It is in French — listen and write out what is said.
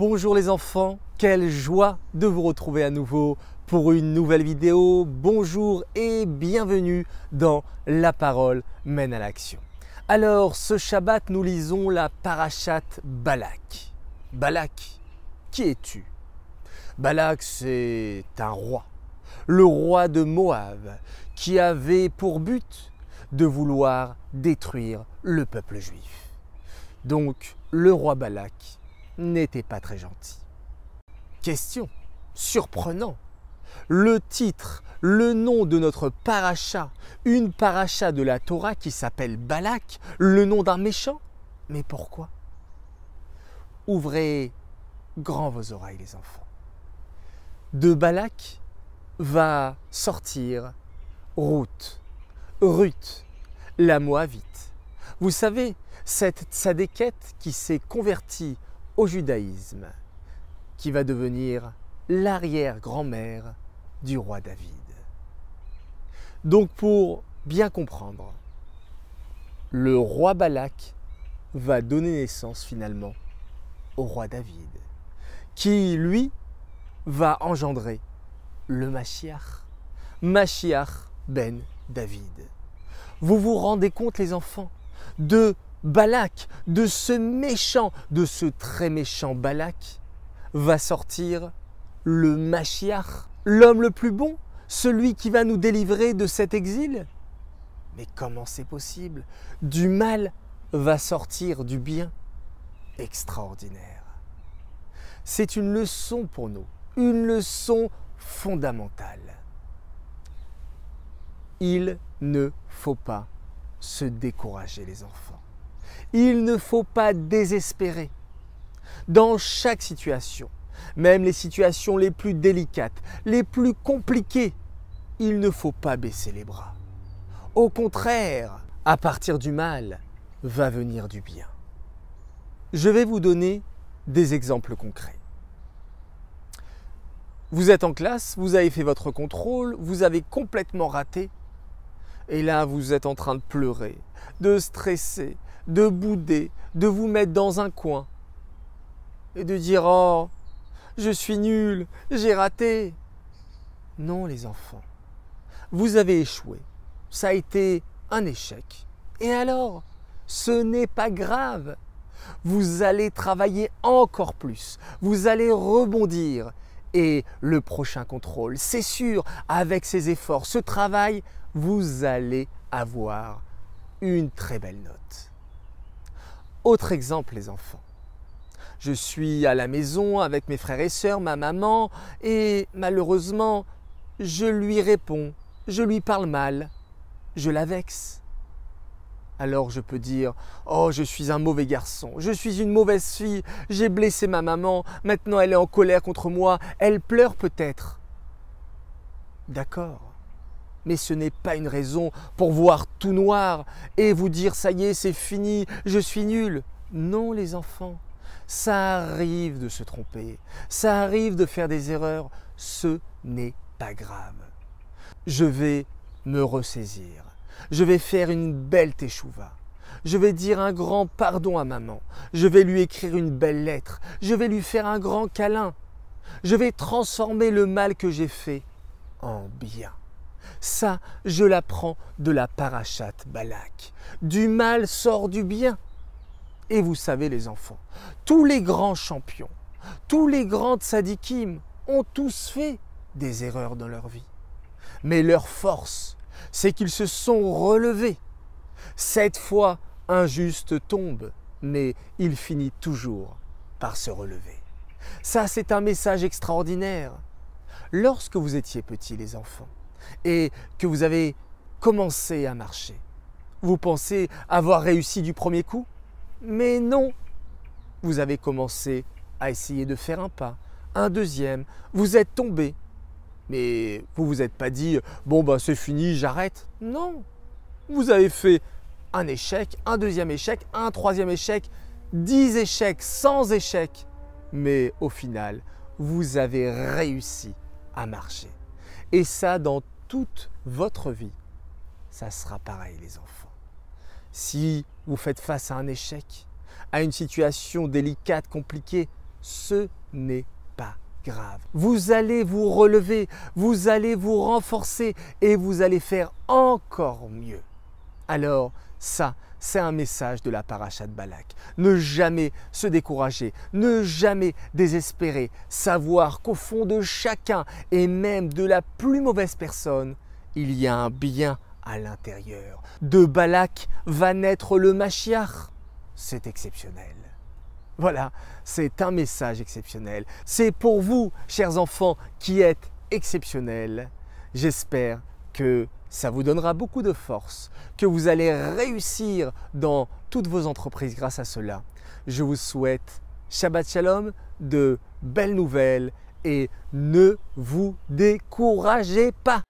Bonjour les enfants, quelle joie de vous retrouver à nouveau pour une nouvelle vidéo. Bonjour et bienvenue dans La Parole mène à l'action. Alors ce Shabbat nous lisons la parashate Balak. Balak, qui es-tu? Balak c'est un roi, le roi de Moab, qui avait pour but de vouloir détruire le peuple juif. Donc le roi Balak n'était pas très gentil. Question, surprenant, le titre, le nom de notre paracha, une paracha de la Torah qui s'appelle Balak, le nom d'un méchant? Mais pourquoi? Ouvrez grand vos oreilles les enfants. De Balak va sortir Ruth, la Moabite. Vous savez, cette tzadékette qui s'est convertie au judaïsme, qui va devenir l'arrière-grand-mère du roi David. Donc pour bien comprendre, le roi Balak va donner naissance finalement au roi David, qui lui va engendrer le Mashiach, Mashiach ben David. Vous vous rendez compte les enfants de Balak, de ce méchant, de ce très méchant Balak, va sortir le Mashiach, l'homme le plus bon, celui qui va nous délivrer de cet exil? Mais comment c'est possible? Du mal va sortir du bien. Extraordinaire. C'est une leçon pour nous, une leçon fondamentale. Il ne faut pas se décourager les enfants. Il ne faut pas désespérer. Dans chaque situation, même les situations les plus délicates, les plus compliquées, il ne faut pas baisser les bras. Au contraire, à partir du mal, va venir du bien. Je vais vous donner des exemples concrets. Vous êtes en classe, vous avez fait votre contrôle, vous avez complètement raté. Et là, vous êtes en train de pleurer, de stresser, de bouder, de vous mettre dans un coin et de dire « Oh, je suis nul, j'ai raté ». Non les enfants, vous avez échoué, ça a été un échec. Et alors, ce n'est pas grave. Vous allez travailler encore plus, vous allez rebondir. Et le prochain contrôle, c'est sûr, avec ces efforts, ce travail, vous allez avoir une très belle note. Autre exemple les enfants. Je suis à la maison avec mes frères et sœurs, ma maman, et malheureusement, je lui réponds, je lui parle mal, je la vexe. Alors je peux dire « Oh, je suis un mauvais garçon, je suis une mauvaise fille, j'ai blessé ma maman, maintenant elle est en colère contre moi, elle pleure peut-être. » D'accord, mais ce n'est pas une raison pour voir tout noir et vous dire « Ça y est, c'est fini, je suis nul. » Non les enfants, ça arrive de se tromper, ça arrive de faire des erreurs, ce n'est pas grave. Je vais me ressaisir. Je vais faire une belle teshuva. Je vais dire un grand pardon à maman. Je vais lui écrire une belle lettre. Je vais lui faire un grand câlin. Je vais transformer le mal que j'ai fait en bien. Ça, je l'apprends de la parashate Balak. Du mal sort du bien. Et vous savez les enfants, tous les grands champions, tous les grands tzadikim ont tous fait des erreurs dans leur vie. Mais leur force, c'est qu'ils se sont relevés. 7 fois, un juste tombe, mais il finit toujours par se relever. Ça, c'est un message extraordinaire. Lorsque vous étiez petits, les enfants, et que vous avez commencé à marcher, vous pensez avoir réussi du premier coup? Mais non, vous avez commencé à essayer de faire un pas, un deuxième, vous êtes tombé. Mais vous vous êtes pas dit « Bon, ben c'est fini, j'arrête ». Non, vous avez fait un échec, un deuxième échec, un troisième échec, 10 échecs, 100 échecs. Mais au final, vous avez réussi à marcher. Et ça, dans toute votre vie, ça sera pareil les enfants. Si vous faites face à un échec, à une situation délicate, compliquée, ce n'est pas grave. Vous allez vous relever, vous allez vous renforcer et vous allez faire encore mieux. Alors ça, c'est un message de la paracha de Balak. Ne jamais se décourager, ne jamais désespérer, savoir qu'au fond de chacun et même de la plus mauvaise personne, il y a un bien à l'intérieur. De Balak va naître le Mashiach. C'est exceptionnel. Voilà, c'est un message exceptionnel. C'est pour vous, chers enfants, qui êtes exceptionnels. J'espère que ça vous donnera beaucoup de force, que vous allez réussir dans toutes vos entreprises grâce à cela. Je vous souhaite Shabbat Shalom, de belles nouvelles et ne vous découragez pas.